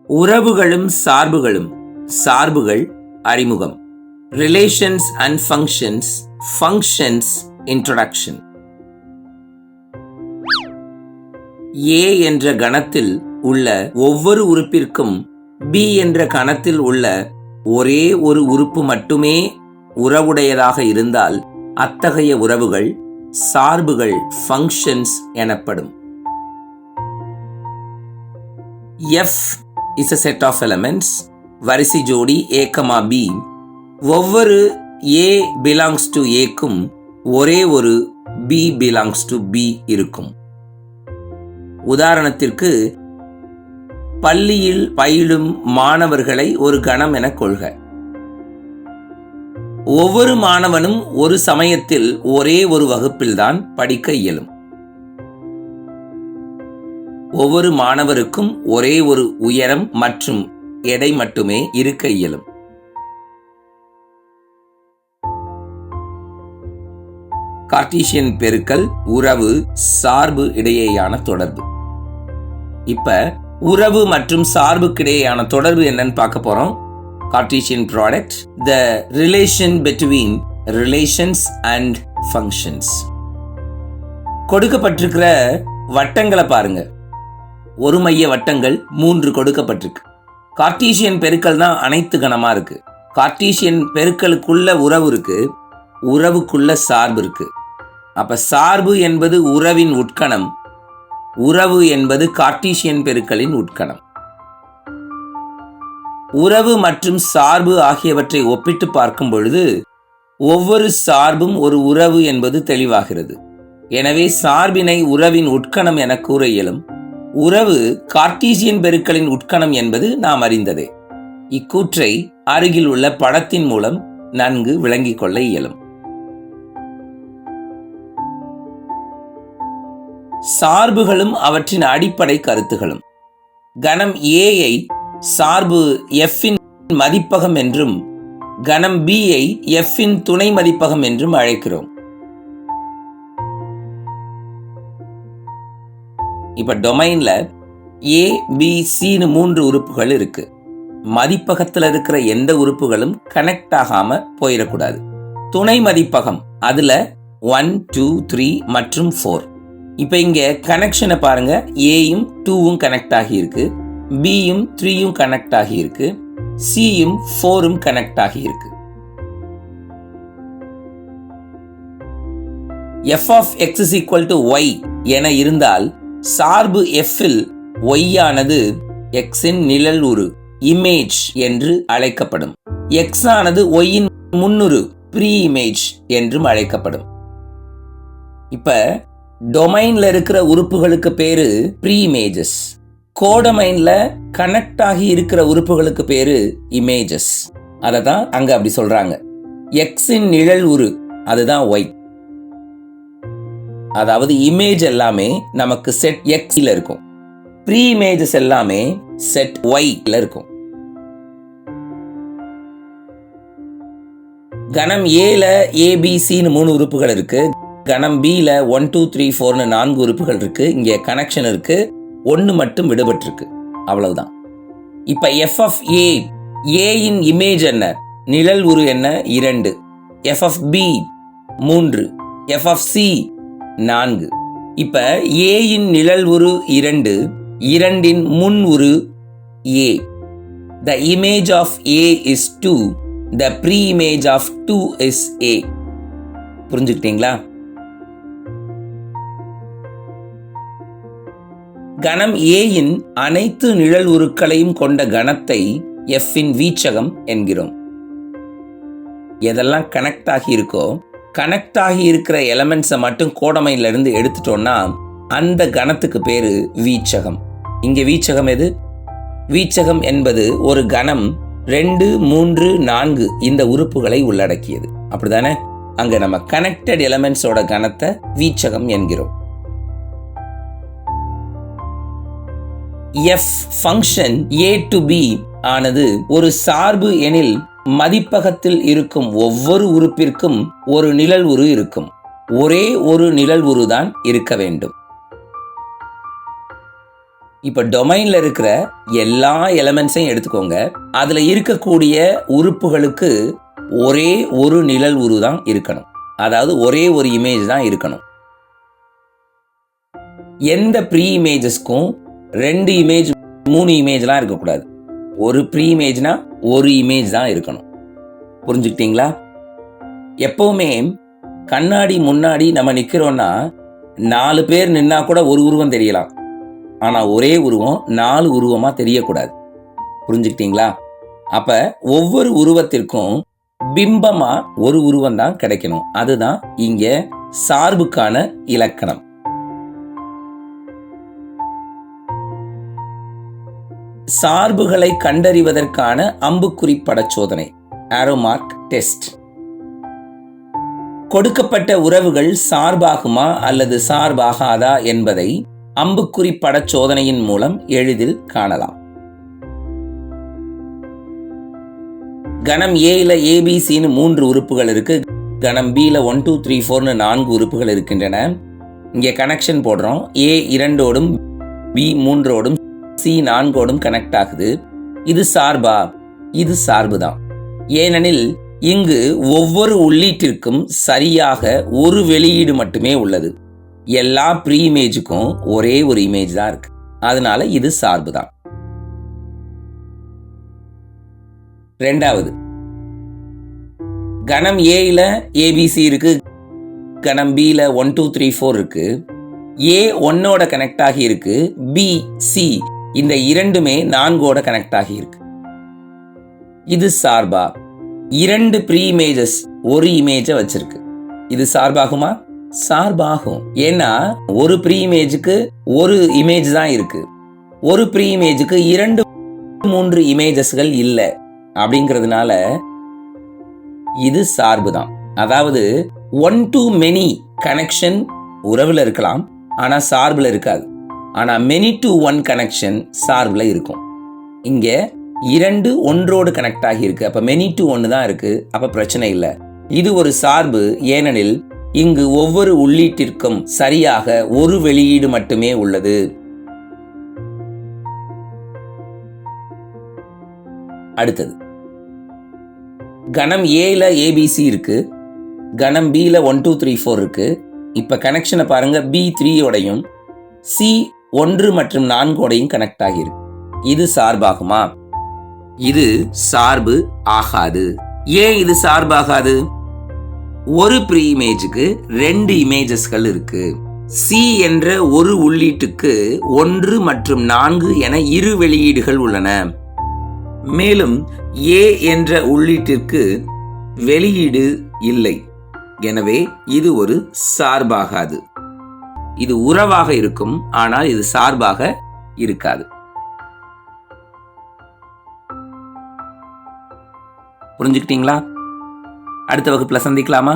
உறவுகளும் சார்புகளும். சார்புகள் அறிமுகம். Relations and functions. Functions introduction. A என்ற கணத்தில் உள்ள ஒவ்வொரு உறுப்பிற்கும் பி என்ற கணத்தில் உள்ள ஒரே ஒரு உறுப்பு மட்டுமே உறவுடையதாக இருந்தால் அத்தகைய உறவுகள் சார்புகள் ஃபங்க்ஷன்ஸ் எனப்படும். F is a set of elements. வரிசை ஜோடி A, B. ஒவ்வொரு A belongs to Aக்கும் ஒரே ஒரு B belongs to B இருக்கும். உதாரணத்திற்கு பள்ளியில் பயிலும் மாணவர்களை ஒரு கணம் என கொள்க. ஒவ்வொரு மாணவனும் ஒரு சமயத்தில் ஒரே ஒரு வகுப்பில்தான் படிக்க இயலும். ஒவ்வொரு மாணவருக்கும் ஒரே ஒரு உயரம் மற்றும் எடை மட்டுமே இருக்க இயலும். கார்ட்டீசியன் பெருக்கல், உறவு, சார்பு இடையேயான தொடர்பு. இப்ப உறவு மற்றும் சார்புக்கிடையேயான தொடர்பு என்னன்னு பார்க்க போறோம். Cartesian product, the relation between relations and functions. கொடுக்கப்பட்டிருக்கிற வட்டங்களை பாருங்க. ஒரு மைய வட்டங்கள் 3 கொடுக்கப்பட்டிருக்கு. கார்ட்டீசியன் பெருக்கல் தான் அனைத்து கணமா இருக்கு. கார்ட்டீசியன் பெருக்கலுக்குள்ள உறவு இருக்கு, உறவுக்குள்ள சார்பு இருக்கு. அப்ப சார்பு என்பது உறவின் உட்கணம், உறவு என்பது கார்ட்டீசியன் பெருக்கலின் உட்கணம். உறவு மற்றும் சார்பு ஆகியவற்றை ஒப்பிட்டு பார்க்கும் பொழுது ஒவ்வொரு சார்பும் ஒரு உறவு என்பது தெளிவாகிறது. எனவே சார்பினை உறவின் உட்கணம் என கூற இயலும். உறவு கார்ட்டீசியன் பெருக்கலின் உட்கணம் என்பது நாம் அறிந்ததே. இக்கூற்றை அருகில் உள்ள படத்தின் மூலம் நன்கு விளங்கிக் கொள்ள இயலும். சார்புகளும் அவற்றின் அடிப்படை கருத்துகளும். கணம் ஏயை சார்பு எஃப்பின் மதிப்பகம் என்றும் கணம் பியை எஃப்பின் துணை மதிப்பகம் என்றும் அழைக்கிறோம். இப்ப டொமைன்ல ஏ, பி, சின்னு 3 உறுப்புகள் இருக்கு. மதிப்பகத்துல இருக்கிற எந்த உறுப்புகளும் கனெக்ட் ஆகாம போயிடக்கூடாது. துணை மதிப்பகம் அதுல 1, 2, 3 மற்றும் 4. இப்ப இங்க கனெக்ஷனை பாருங்க. ஏயும் 2ம் கனெக்ட் ஆகி இருக்கு, பியும் 3யும் கனெக்ட் ஆகி இருக்கு, சியும் 4ம் கனெக்ட் ஆகி இருக்கு. f of x is equal to y என இருந்தால் சார்பு f இல் y ஆனது x இன் நிழல் உரு இமேஜ் என்று அழைக்கப்படும். x ஆனது y இன் முன்னுரு ப்ரீ இமேஜ் என்றும் அழைக்கப்படும். இப்ப டொமைன்ல இருக்கிற உறுப்புகளுக்கு பேரு ப்ரீ இமேஜஸ். கோடொமைன்ல கனெக்ட் ஆகி இருக்கிற உறுப்புகளுக்கு பேரு இமேஜஸ். அததான் அங்க அப்படி சொல்றாங்க. x இன் நிழல் உரு அதுதான் y. அதாவது இமேஜ் எல்லாமே நமக்கு செட் எக்ஸ்ல இருக்கும், ப்ரீ இமேஜஸ் எல்லாமே செட் ஒய்ல இருக்கும். கணம் ஏல ஏபிசின்னு 3 உறுப்புகள் இருக்கு. கணம் பில 1, 2, 3, 4ன்னு 4 உறுப்புகள் இருக்கு. இங்க கனெக்ஷன் இருக்கு, 1 மட்டும் விடுபட்டு இருக்கு. அவ்வளவுதான். இப்ப எஃப் ஆஃப் ஏ, ஏயின் இமேஜ் என்ன, நிழல் உரு என்ன, 2. F of B 3, F of C 4. இப்ப ஏயின் நிழல் உரு 2, 2இன் முன் உரு A. The image of A is 2. The pre-image of 2 is A. புரிஞ்சுக்கிட்டீங்களா? கணம் ஏயின் அனைத்து நிழல் உருக்களையும் கொண்ட கணத்தை F இன் வீச்சகம் என்கிறோம். எதெல்லாம் கனெக்ட் ஆகி இருக்கோ, கனெக்ட் ஆகி இருக்கிற எலமெண்ட்ஸை மட்டும் கோடமைன்ல இருந்து எடுத்துட்டோம்னா அந்த கணத்துக்கு பேரு வீச்சகம். இங்க வீச்சகம் எது? வீச்சகம் என்பது ஒரு கணம் 2, 3, 4 இந்த உறுப்புகளை உள்ளடக்கியது. அப்படிதானே? அங்க நம்ம கனெக்டட் எலமெண்ட்ஸோட கணத்தை வீச்சகம் என்கிறோம். F function A to B ஆனது ஒரு சார்பு எனில் மதிப்பகத்தில் இருக்கும் ஒவ்வொரு உறுப்பிற்கும் ஒரு நிழல் உரு இருக்கும். ஒரே ஒரு நிழல் உருதான் இருக்க வேண்டும். இப்போ டொமைன்ல இருக்கிற எல்லா எலமெண்ட்ஸையும் எடுத்துக்கோங்க. அதுல இருக்கக்கூடிய உறுப்புகளுக்கு ஒரே ஒரு நிழல் உரு தான் இருக்கணும். அதாவது ஒரே ஒரு இமேஜ் தான் இருக்கணும். எந்த ப்ரீ இமேஜஸ்க்கும் 2 இமேஜ் 3 இமேஜ்லாம் இருக்கக்கூடாது. ஒரு ப்ரீ இமேஜ்னா ஒரு இமேஜ் தான் இருக்கணும். புரிஞ்சுக்கிட்டீங்களா? எப்பவுமே கண்ணாடி முன்னாடி நம்ம நிக்கிறோம்னா 4 பேர் நின்னா கூட ஒரு உருவம் தெரியலாம். ஆனா ஒரே உருவம் 4 உருவமா தெரியக்கூடாது. புரிஞ்சுக்கிட்டீங்களா? அப்ப ஒவ்வொரு உருவத்திற்கும் பிம்பமா ஒரு உருவம் தான் கிடைக்கணும். அதுதான் இங்க சார்புக்கான இலக்கணம். சார்புகளை கண்டறிவதற்கான அம்புக்குறி படச்சோதனை, ஆரோ மார்க் டெஸ்ட். கொடுக்கப்பட்ட உறவுகள் சார்பாகுமா அல்லது சார்பாகாதா என்பதை அம்புக்குறி படச்சோதனையின் மூலம் எளிதில் காணலாம். கணம் ஏல ஏபிசின்னு 3 உறுப்புகள் இருக்கு. கணம் பில 1 2 3 4ன்னு 4 உறுப்புகள் இருக்கின்றன. இங்கே கனெக்ஷன் போடுறோம். ஏ 2ஓடும் பி 3ஓடும் சி 4ஓடும் கனெக்ட் ஆகுது. இது சார்பா? இது சார்பு தான். ஏனெனில் இங்கு ஒவ்வொரு உள்ளீட்டிற்கும் சரியாக ஒரு வெளியீடு மட்டுமே உள்ளது. எல்லா ப்ரீ இமேஜுக்கும் ஒரே ஒரு இமேஜ் தான் இருக்கு. அதனால இது சார்பு தான். ரெண்டாவது, கணம் ஏல ஏபிசி இருக்கு, கணம் பில 1 2 3 4 இருக்கு. ஏ 1ஓட கனெக்ட் ஆகி இருக்கு, பி சி இந்த இரண்டுமே 4ஓட கனெக்ட் ஆகி இருக்கு. இது சார்பா? 2 ப்ரீ இமேஜஸ் ஒரு இமேஜ வச்சிருக்கு. இது சார்பாகுமா? சார்பாகும். ஏன்னா ஒரு ப்ரீ இமேஜுக்கு ஒரு இமேஜ் தான் இருக்கு. ஒரு ப்ரீ இமேஜுக்கு 2 3 இமேஜஸ்கள் இல்லை. அப்படிங்கிறதுனால இது சார்பு தான். அதாவது 1 to many கனெக்ஷன் உறவுல இருக்கலாம், ஆனா சார்புல இருக்காது. ஆனா many to 1 கனெக்ஷன் சார்புல இருக்கும். இங்க 2 ஒன்றோடு கனெக்ட் ஆகி இருக்கு. அப்ப many to 1 தான் இருக்கு. அப்ப பிரச்சனை இல்லை. இது ஒரு சார்பு. ஏனெனில் இங்கு ஒவ்வொரு உள்ளீட்டிற்கும் சரியாக ஒரு வெளியீடு மட்டுமே உள்ளது. அடுத்தது, கணம் ஏல ஏபிசி இருக்கு, கணம் பில 1 2 3 4 இருக்கு. இப்ப கனெக்ஷனை பாருங்க. பி 3ஓடையும் சி 1 மற்றும் 4ஓடையும் கனெக்ட் ஆகியிருக்கு. இது சார்பாகுமா? இது சார்பு ஆகாது. ஏன் இது சார்பாகாது? ஒரு ப்ரீ இமேஜுக்கு 2 இமேஜஸ்கள் இருக்கு. சி என்ற ஒரு உள்ளீட்டுக்கு 1 மற்றும் 4 என இரு வெளியீடுகள் உள்ளன. மேலும் ஏ என்ற உள்ளீட்டிற்கு வெளியீடு இல்லை. எனவே இது ஒரு சார்பாகாது. இது உறவாக இருக்கும், ஆனால் இது சார்பாக இருக்காது. புரிஞ்சுக்கிட்டீங்களா? அடுத்த வகுப்புல சந்திக்கலாமா?